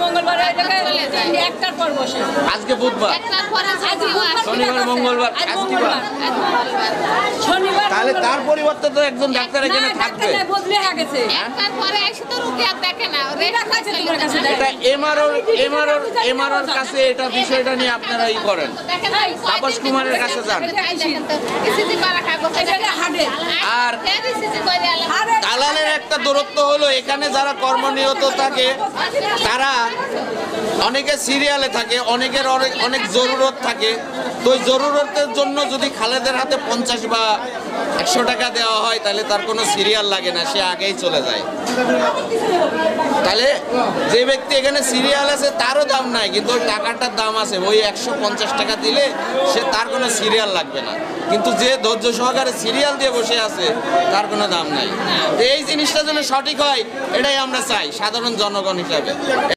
মঙ্গলবার একটার পর বসে। আজকে বুধবার, শনিবার, মঙ্গলবার, শনিবার। তাহলে তার পরিবর্তে তো একজন ডাক্তার এখানে থাকবে। বদলে গেছে। এটা এমআরওর কাছে এটা বিষয়টা নিয়ে আপনারা ই করেন, তাপস কুমারের কাছে যান। আর দালালের একটা দূরত্ব হলো, এখানে যারা কর্মনিরত থাকে তারা অনেকে সিরিয়ালে থাকে, অনেকের অনেক জরুরত থাকে। তো ওই জরুরতের জন্য যদি খালেদের হাতে 50 বা 100 টাকা দেওয়া হয় তাহলে তার কোনো সিরিয়াল লাগে না, সে আগেই চলে যায়। তাহলে যে ব্যক্তি এখানে সিরিয়াল আছে তারও দাম নাই, কিন্তু ওই টাকাটার দাম আছে। ওই 150 টাকা দিলে সে তার কোনো সিরিয়াল লাগবে না, কিন্তু যে ধৈর্য সহকারে সিরিয়াল দিয়ে বসে আছে তার কোনো দাম নাই। এই জিনিসটা যেন সঠিক হয় এটাই আমরা চাই সাধারণ জনগণ হিসাবে।